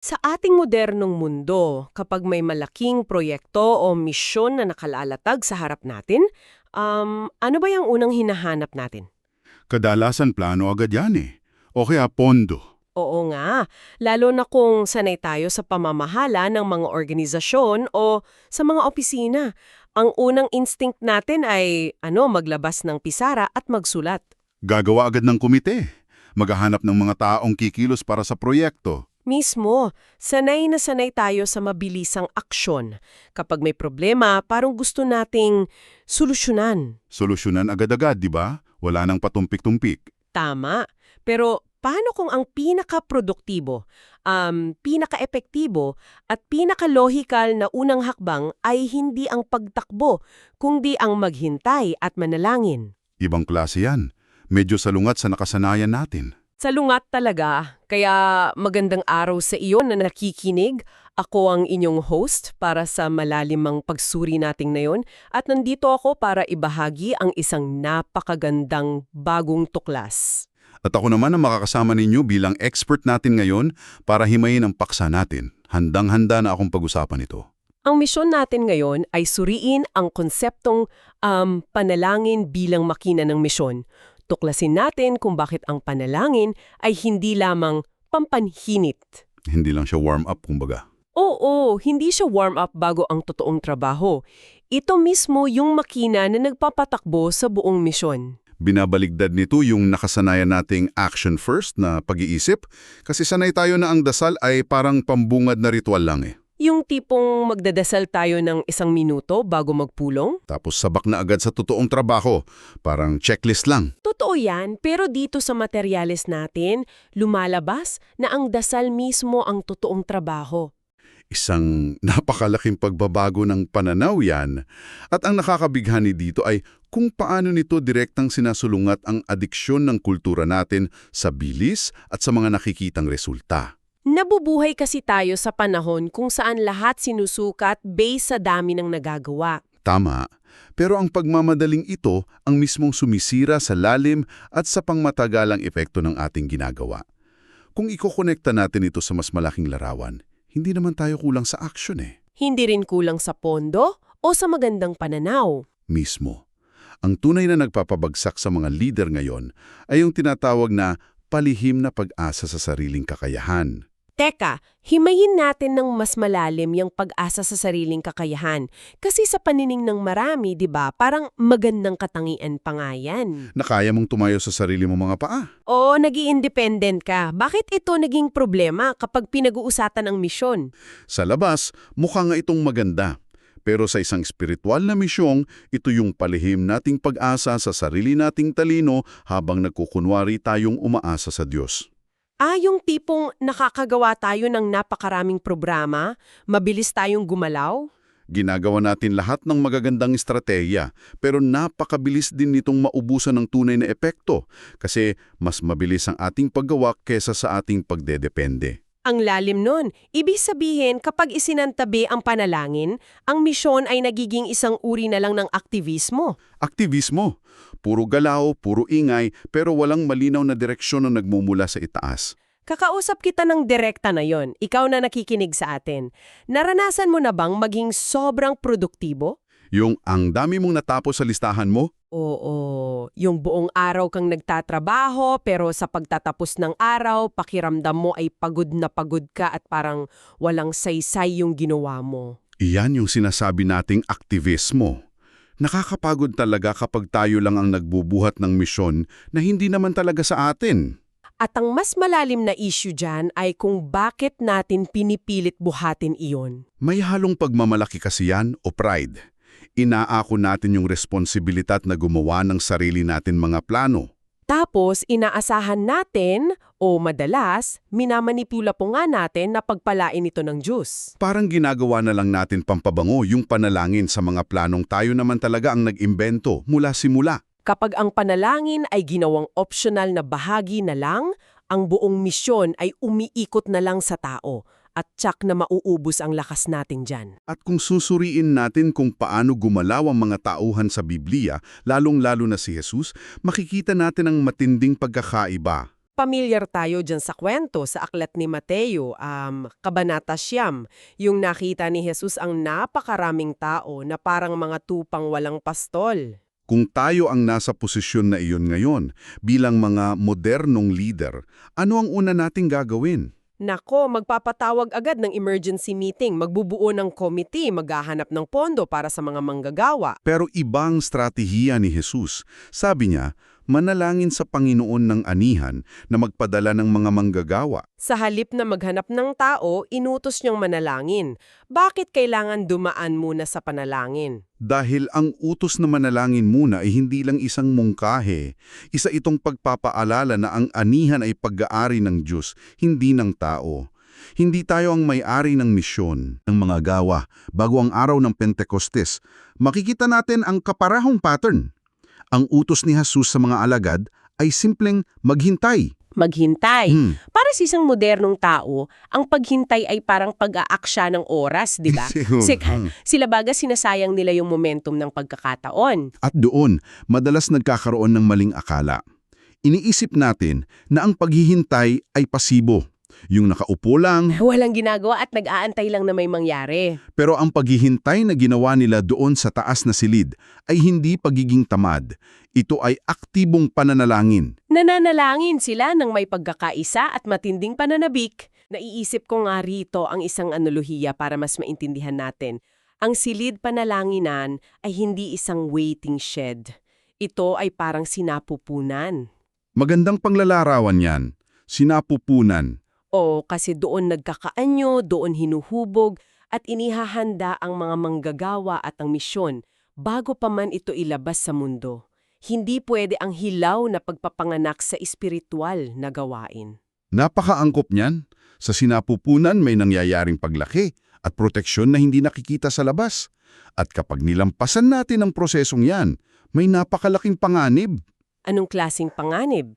Sa ating modernong mundo, kapag may malaking proyekto o misyon na nakalalatag sa harap natin, ano ba yung unang hinahanap natin? Kadalasan plano agad yan eh. O kaya pondo. Oo nga, lalo na kung sanay tayo sa pamamahala ng mga organisasyon o sa mga opisina. Ang unang instinct natin ay maglabas ng pisara at magsulat. Gagawa agad ng komite. Maghahanap ng mga taong kikilos para sa proyekto. Mismo, sanay na sanay tayo sa mabilisang aksyon. Kapag may problema, parang gusto nating solusyonan. Solusyonan agad-agad, di ba? Wala nang patumpik-tumpik. Tama. Pero paano kung ang pinaka-produktibo, pinaka-epektibo at pinaka-lohikal na unang hakbang ay hindi ang pagtakbo, kundi ang maghintay at manalangin? Ibang klase yan. Medyo salungat sa nakasanayan natin. Salungat talaga. Kaya magandang araw sa iyo na nakikinig. Ako ang inyong host para sa malalimang pagsuri nating ngayon at nandito ako para ibahagi ang isang napakagandang bagong tuklas. At ako naman ang makakasama ninyo bilang expert natin ngayon para himayin ang paksa natin. Handang-handa na akong pag-usapan ito. Ang misyon natin ngayon ay suriin ang konseptong panalangin bilang makina ng misyon. Tuklasin natin kung bakit ang panalangin ay hindi lamang pampanhinit. Hindi lang siya warm-up, kumbaga. Oo, hindi siya warm-up bago ang totoong trabaho. Ito mismo yung makina na nagpapatakbo sa buong misyon. Binabaligtad nito yung nakasanayan nating action first na pag-iisip kasi sanay tayo na ang dasal ay parang pambungad na ritual lang eh. Yung tipong magdadasal tayo ng 1 minuto bago magpulong? Tapos sabak na agad sa totoong trabaho, parang checklist lang. Totoo yan, pero dito sa materyales natin, lumalabas na ang dasal mismo ang totoong trabaho. Isang napakalaking pagbabago ng pananaw yan. At ang nakakabighani dito ay kung paano nito direktang sinasulungat ang adiksyon ng kultura natin sa bilis at sa mga nakikitang resulta. Nabubuhay kasi tayo sa panahon kung saan lahat sinusukat based sa dami ng nagagawa. Tama. Pero ang pagmamadaling ito ang mismong sumisira sa lalim at sa pangmatagalang epekto ng ating ginagawa. Kung ikokonekta natin ito sa mas malaking larawan, hindi naman tayo kulang sa aksyon eh. Hindi rin kulang sa pondo o sa magandang pananaw. Mismo. Ang tunay na nagpapabagsak sa mga leader ngayon ay yung tinatawag na palihim na pag-asa sa sariling kakayahan. Teka, himayin natin ng mas malalim yung pag-asa sa sariling kakayahan. Kasi sa panining ng marami, di ba, parang magandang katangian pa nga yan. Na kaya mong tumayo sa sarili mong mga paa. O nag-i-independent ka. Bakit ito naging problema kapag pinag-uusapan ang misyon? Sa labas, mukha nga itong maganda. Pero sa isang spiritual na misyong, ito yung palihim nating pag-asa sa sarili nating talino habang nagkukunwari tayong umaasa sa Diyos. Yung tipong nakakagawa tayo ng napakaraming programa, mabilis tayong gumalaw? Ginagawa natin lahat ng magagandang estratehiya, pero napakabilis din nitong maubusan ng tunay na epekto kasi mas mabilis ang ating paggawa kesa sa ating pagdedepende. Ang lalim nun. Ibig sabihin, kapag isinantabi ang panalangin, ang misyon ay nagiging isang uri na lang ng aktivismo. Aktivismo. Puro galaw, puro ingay, pero walang malinaw na direksyon na nagmumula sa itaas. Kakausap kita ng direkta na yon. Ikaw na nakikinig sa atin. Naranasan mo na bang maging sobrang produktibo? Yung ang dami mong natapos sa listahan mo, Oo, yung buong araw kang nagtatrabaho pero sa pagtatapos ng araw, pakiramdam mo ay pagod na pagod ka at parang walang saysay yung ginawa mo. iyan yung sinasabi nating aktivismo. Nakakapagod talaga kapag tayo lang ang nagbubuhat ng misyon na hindi naman talaga sa atin. At ang mas malalim na issue dyan ay kung bakit natin pinipilit buhatin iyon. May halong pagmamalaki kasi yan o pride. Inaako natin yung responsibilidad na gumawa ng sarili natin mga plano. Tapos inaasahan natin, o madalas, minamanipula po nga natin na pagpalain ito ng Diyos. Parang ginagawa na lang natin pampabango yung panalangin sa mga planong tayo naman talaga ang nag-imbento mula simula. Kapag ang panalangin ay ginawang optional na bahagi na lang, ang buong misyon ay umiikot na lang sa tao at tsak na mauubos ang lakas natin dyan. At kung susuriin natin kung paano gumalaw ang mga tauhan sa Biblia, lalong-lalo na si Jesus, makikita natin ang matinding pagkakaiba. Pamilyar tayo dyan sa kwento sa aklat ni Mateo, Kabanata 9, yung nakita ni Jesus ang napakaraming tao na parang mga tupang walang pastol. Kung tayo ang nasa posisyon na iyon ngayon, bilang mga modernong leader, ano ang una nating gagawin? Nako, magpapatawag agad ng emergency meeting, magbubuo ng committee, maghahanap ng pondo para sa mga manggagawa. Pero ibang strategiya ni Jesus. Sabi niya, manalangin sa Panginoon ng anihan na magpadala ng mga manggagawa. Sa halip na maghanap ng tao, inutos niyang manalangin. Bakit kailangan dumaan muna sa panalangin? Dahil ang utos na manalangin muna ay hindi lang isang mungkahe. Isa itong pagpapaalala na ang anihan ay pag-aari ng Diyos, hindi ng tao. Hindi tayo ang may-ari ng misyon, ng mga gawa. Bago ang araw ng Pentecostes, makikita natin ang kaparahong pattern. Ang utos ni Jesus sa mga alagad ay simpleng maghintay. Maghintay. Para sa isang modernong tao, ang paghintay ay parang pag-aaksya ng oras, di ba? Sila baga sinasayang nila yung momentum ng pagkakataon. At doon, madalas nagkakaroon ng maling akala. Iniisip natin na ang paghihintay ay pasibo. Yung nakaupo lang. Walang ginagawa at nag-aantay lang na may mangyari. Pero ang paghihintay na ginawa nila doon sa taas na silid ay hindi pagiging tamad. Ito ay aktibong pananalangin. Nananalangin sila ng may pagkakaisa at matinding pananabik. Naiisip ko nga rito ang isang analohiya para mas maintindihan natin. Ang silid panalanginan ay hindi isang waiting shed. Ito ay parang sinapupunan. Magandang panglalarawan yan. Sinapupunan. O kasi doon nagkakaanyo, doon hinuhubog at inihahanda ang mga manggagawa at ang misyon bago pa man ito ilabas sa mundo. Hindi pwede ang hilaw na pagpapanganak sa espiritual na gawain. Napakaangkop niyan. Sa sinapupunan may nangyayaring paglaki at proteksyon na hindi nakikita sa labas. At kapag nilampasan natin ang prosesong yan, may napakalaking panganib. Anong klaseng panganib?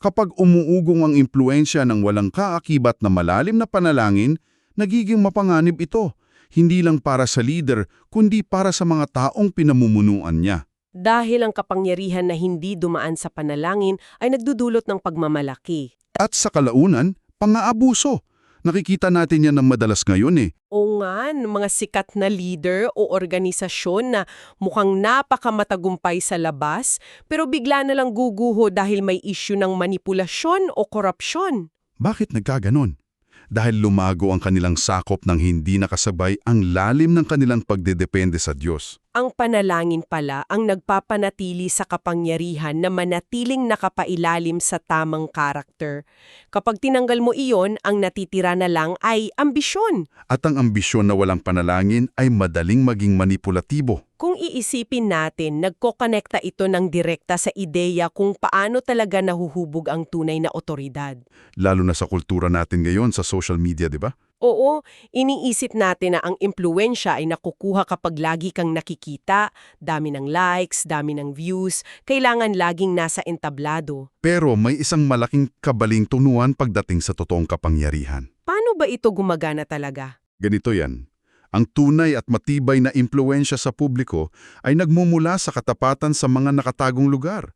Kapag umuugong ang impluensya ng walang kaakibat na malalim na panalangin, nagiging mapanganib ito, hindi lang para sa leader, kundi para sa mga taong pinamumunuan niya. Dahil ang kapangyarihan na hindi dumaan sa panalangin ay nagdudulot ng pagmamalaki. At sa kalaunan, pang-aabuso. Nakikita natin yan ng madalas ngayon eh. O nga, mga sikat na leader o organisasyon na mukhang napakamatagumpay sa labas, pero bigla na lang guguho dahil may issue ng manipulasyon o korupsyon. Bakit nagkaganon? Dahil lumago ang kanilang sakop ng hindi nakasabay ang lalim ng kanilang pagdedepende sa Diyos. Ang panalangin pala ang nagpapanatili sa kapangyarihan na manatiling nakapailalim sa tamang karakter. Kapag tinanggal mo iyon, ang natitira na lang ay ambisyon. At ang ambisyon na walang panalangin ay madaling maging manipulatibo. Kung iisipin natin, nagkokonekta ito ng direkta sa ideya kung paano talaga nahuhubog ang tunay na otoridad. Lalo na sa kultura natin ngayon sa social media, di ba? Oo, iniisip natin na ang impluwensya ay nakukuha kapag lagi kang nakikita, dami ng likes, dami ng views, kailangan laging nasa entablado. Pero may isang malaking kabaling tunuan pagdating sa totoong kapangyarihan. Paano ba ito gumagana talaga? Ganito yan. Ang tunay at matibay na impluwensya sa publiko ay nagmumula sa katapatan sa mga nakatagong lugar.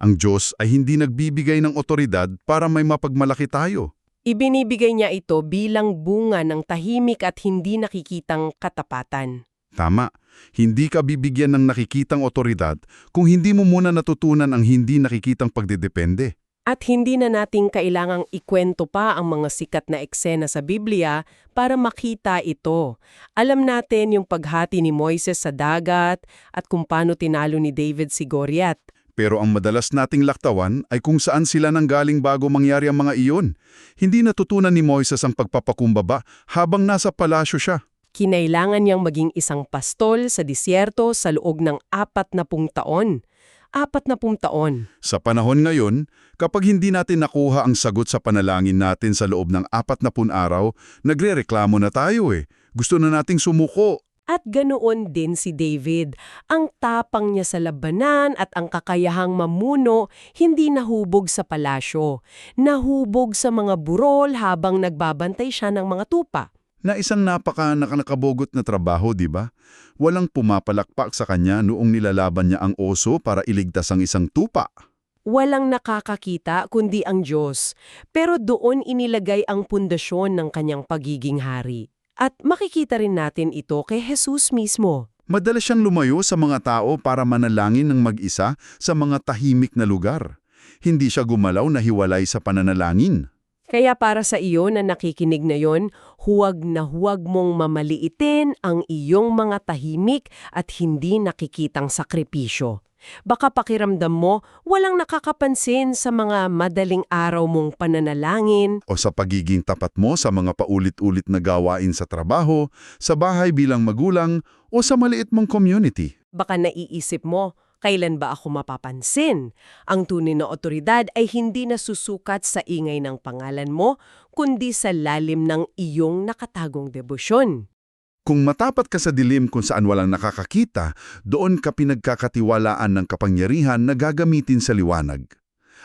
Ang Diyos ay hindi nagbibigay ng otoridad para may mapagmalaki tayo. Ibinibigay niya ito bilang bunga ng tahimik at hindi nakikitang katapatan. Tama. Hindi ka bibigyan ng nakikitang otoridad kung hindi mo muna natutunan ang hindi nakikitang pagdedepende. At hindi na nating kailangang ikwento pa ang mga sikat na eksena sa Biblia para makita ito. Alam natin yung paghati ni Moises sa dagat at kung paano tinalo ni David si Goliath. Pero ang madalas nating laktawan ay kung saan sila nanggaling bago mangyari ang mga iyon. Hindi natutunan ni Moises ang pagpapakumbaba habang nasa palasyo siya. Kinailangan niyang maging isang pastol sa disyerto sa loob ng 40 taon. 40 taon. Sa panahon ngayon, kapag hindi natin nakuha ang sagot sa panalangin natin sa loob ng 40 araw, nagrereklamo na tayo eh. Gusto na nating sumuko. At ganoon din si David. Ang tapang niya sa labanan at ang kakayahang mamuno hindi nahubog sa palasyo. Nahubog sa mga burol habang nagbabantay siya ng mga tupa. Na isang nakakabogot na trabaho, di ba? Walang pumapalakpak sa kanya noong nilalaban niya ang oso para iligtas ang isang tupa. Walang nakakakita kundi ang Diyos, pero doon inilagay ang pundasyon ng kanyang pagiging hari. At makikita rin natin ito kay Jesus mismo. Madalas siyang lumayo sa mga tao para manalangin ng mag-isa sa mga tahimik na lugar. Hindi siya gumalaw na hiwalay sa pananalangin. Kaya para sa iyo na nakikinig na yon, huwag na huwag mong mamaliitin ang iyong mga tahimik at hindi nakikitang sakripisyo. Baka pakiramdam mo walang nakakapansin sa mga madaling araw mong pananalangin. O sa pagiging tapat mo sa mga paulit-ulit na gawain sa trabaho, sa bahay bilang magulang, o sa maliit mong community. Baka naiisip mo, kailan ba ako mapapansin? Ang tunay na otoridad ay hindi nasusukat sa ingay ng pangalan mo, kundi sa lalim ng iyong nakatagong debosyon. Kung matapat ka sa dilim kung saan walang nakakakita, doon ka pinagkakatiwalaan ng kapangyarihan na gagamitin sa liwanag.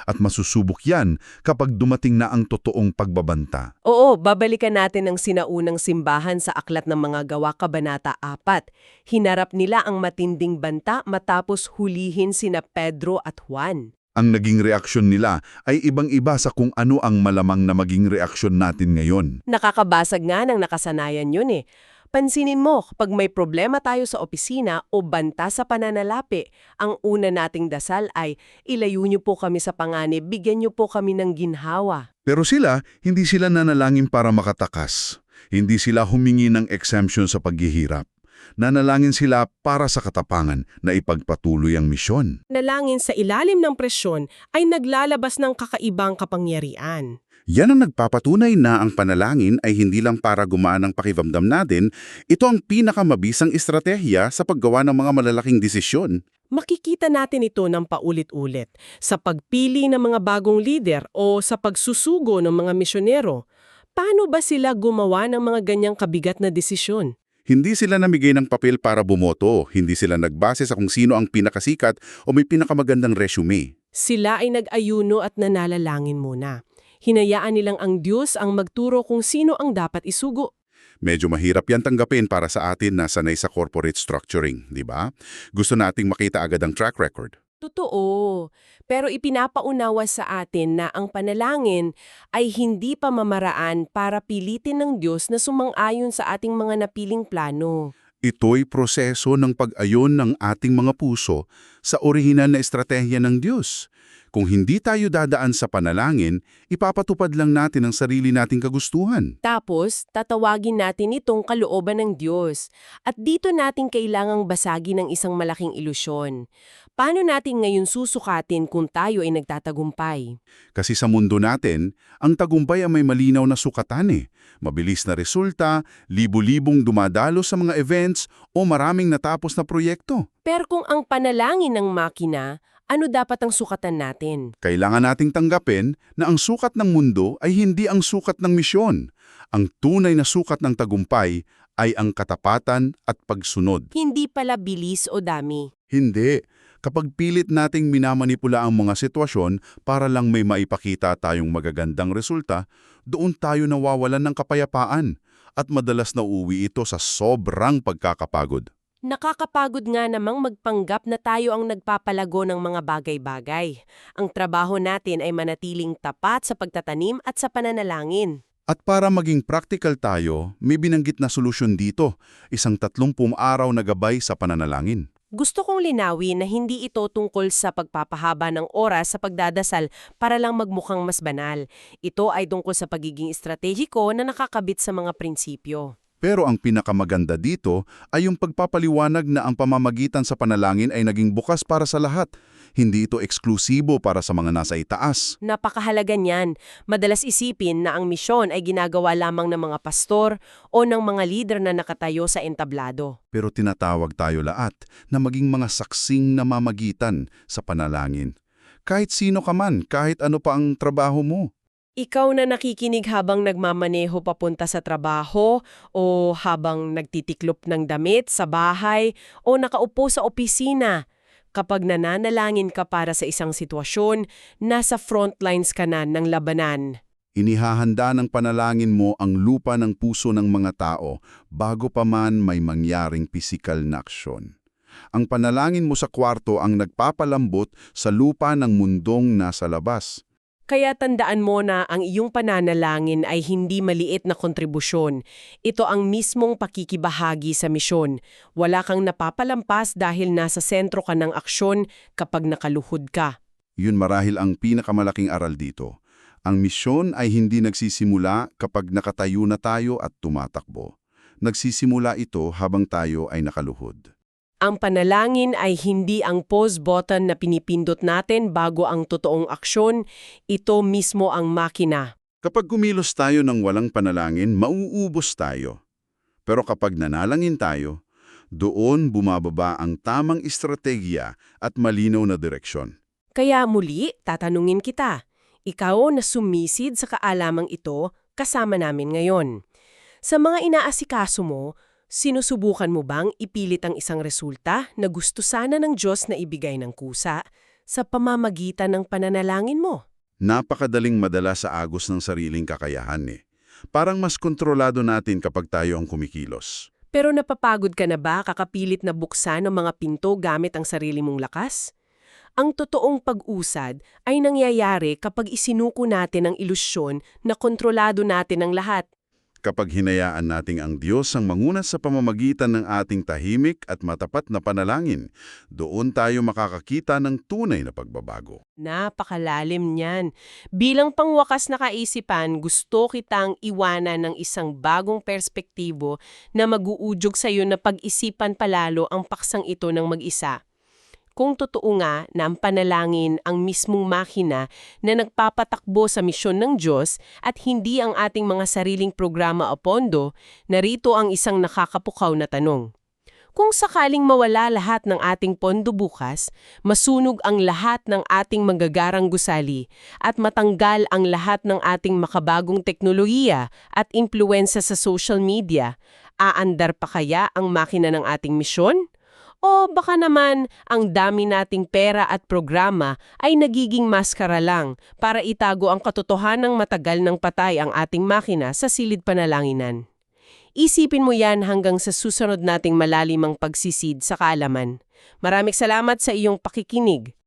At masusubok yan kapag dumating na ang totoong pagbabanta. Oo, babalikan natin ang sinaunang simbahan sa Aklat ng Mga Gawa, Kabanata 4. Hinarap nila ang matinding banta matapos hulihin sina Pedro at Juan. Ang naging reaksyon nila ay ibang-iba sa kung ano ang malamang na maging reaksyon natin ngayon. Nakakabasag nga ng nakasanayan yun eh. Pansinin mo, kapag may problema tayo sa opisina o banta sa pananalapi, ang una nating dasal ay, ilayo niyo po kami sa panganib, bigyan niyo po kami ng ginhawa. Pero sila, hindi sila nanalangin para makatakas. Hindi sila humingi ng exemption sa paghihirap. Nanalangin sila para sa katapangan na ipagpatuloy ang misyon. Nalangin sa ilalim ng presyon ay naglalabas ng kakaibang kapangyarihan. Yan ang nagpapatunay na ang panalangin ay hindi lang para gumaan ang pakiramdam natin, ito ang pinakamabisang estratehiya sa paggawa ng mga malalaking desisyon. Makikita natin ito ng paulit-ulit sa pagpili ng mga bagong lider o sa pagsusugo ng mga misyonero. Paano ba sila gumawa ng mga ganyang kabigat na desisyon? Hindi sila namigay ng papel para bumoto, hindi sila nagbase sa kung sino ang pinakasikat o may pinakamagandang resume. Sila ay nag-ayuno at nanalangin muna. Hinayaan nilang ang Diyos ang magturo kung sino ang dapat isugo. Medyo mahirap yan tanggapin para sa atin na sanay sa corporate structuring, di ba? Gusto nating makita agad ang track record. Totoo. Pero ipinapaunawa sa atin na ang panalangin ay hindi pamamaraan para pilitin ng Diyos na sumang-ayon sa ating mga napiling plano. Ito'y proseso ng pag-ayon ng ating mga puso sa orihinal na estratehiya ng Diyos. Kung hindi tayo dadaan sa panalangin, ipapatupad lang natin ang sarili nating kagustuhan. Tapos, tatawagin natin itong kalooban ng Diyos. At dito natin kailangang basagin ng isang malaking ilusyon. Paano natin ngayon susukatin kung tayo ay nagtatagumpay? Kasi sa mundo natin, ang tagumpay ay may malinaw na sukatan eh. Mabilis na resulta, libu-libong dumadalo sa mga events o maraming natapos na proyekto. Pero kung ang panalangin ng makina, ano dapat ang sukatan natin? Kailangan nating tanggapin na ang sukat ng mundo ay hindi ang sukat ng misyon. Ang tunay na sukat ng tagumpay ay ang katapatan at pagsunod. Hindi pala bilis o dami. Hindi. Kapag pilit nating minamanipula ang mga sitwasyon para lang may maipakita tayong magagandang resulta, doon tayo nawawalan ng kapayapaan at madalas na uuwi ito sa sobrang pagkakapagod. Nakakapagod nga namang magpanggap na tayo ang nagpapalago ng mga bagay-bagay. Ang trabaho natin ay manatiling tapat sa pagtatanim at sa pananalangin. At para maging practical tayo, may binanggit na solusyon dito, isang 30 araw na gabay sa pananalangin. Gusto kong linawin na hindi ito tungkol sa pagpapahaba ng oras sa pagdadasal para lang magmukhang mas banal. Ito ay tungkol sa pagiging estratehiko na nakakabit sa mga prinsipyo. Pero ang pinakamaganda dito ay yung pagpapaliwanag na ang pamamagitan sa panalangin ay naging bukas para sa lahat. Hindi ito eksklusibo para sa mga nasa itaas. Napakahalaga niyan. Madalas isipin na ang misyon ay ginagawa lamang ng mga pastor o ng mga lider na nakatayo sa entablado. Pero tinatawag tayo lahat na maging mga saksing namamagitan sa panalangin. Kahit sino ka man, kahit ano pa ang trabaho mo. Ikaw na nakikinig habang nagmamaneho papunta sa trabaho o habang nagtitiklop ng damit sa bahay o nakaupo sa opisina. Kapag nananalangin ka para sa isang sitwasyon, nasa front lines ka na ng labanan. Inihahanda ng panalangin mo ang lupa ng puso ng mga tao bago pa man may mangyaring pisikal na aksyon. Ang panalangin mo sa kwarto ang nagpapalambot sa lupa ng mundong nasa labas. Kaya tandaan mo na ang iyong pananalangin ay hindi maliit na kontribusyon. Ito ang mismong pakikibahagi sa misyon. Wala kang napapalampas dahil nasa sentro ka ng aksyon kapag nakaluhod ka. Yun marahil ang pinakamalaking aral dito. Ang misyon ay hindi nagsisimula kapag nakatayo na tayo at tumatakbo. Nagsisimula ito habang tayo ay nakaluhod. Ang panalangin ay hindi ang pause button na pinipindot natin bago ang totoong aksyon. Ito mismo ang makina. Kapag kumilos tayo ng walang panalangin, mauubos tayo. Pero kapag nanalangin tayo, doon bumababa ang tamang estrategiya at malinaw na direksyon. Kaya muli, tatanungin kita. Ikaw na sumisid sa kaalamang ito, kasama namin ngayon. Sa mga inaasikaso mo, sinusubukan mo bang ipilit ang isang resulta na gusto sana ng Diyos na ibigay ng kusa sa pamamagitan ng pananalangin mo? Napakadaling madala sa agos ng sariling kakayahan eh. Parang mas kontrolado natin kapag tayo ang kumikilos. Pero napapagod ka na ba kakapilit na buksan ang mga pinto gamit ang sarili mong lakas? Ang totoong pag-usad ay nangyayari kapag isinuko natin ang ilusyon na kontrolado natin ang lahat. Kapag hinayaan nating ang Diyos ang manguna sa pamamagitan ng ating tahimik at matapat na panalangin, doon tayo makakakita ng tunay na pagbabago. Napakalalim niyan. Bilang pangwakas na kaisipan, gusto kitang iwanan ng isang bagong perspektibo na mag-uudyog sa iyo na pag-isipan palalo ang paksang ito ng mag-isa. Kung totoo nga na ang panalangin ang mismong makina na nagpapatakbo sa misyon ng Diyos at hindi ang ating mga sariling programa o pondo, narito ang isang nakakapukaw na tanong. Kung sakaling mawala lahat ng ating pondo bukas, masunog ang lahat ng ating magagarang gusali at matanggal ang lahat ng ating makabagong teknolohiya at impluensya sa social media, aandar pa kaya ang makina ng ating misyon? O baka naman ang dami nating pera at programa ay nagiging maskara lang para itago ang katotohanang matagal ng patay ang ating makina sa silid panalanginan. Isipin mo yan hanggang sa susunod nating malalimang pagsisid sa kaalaman. Maraming salamat sa iyong pakikinig.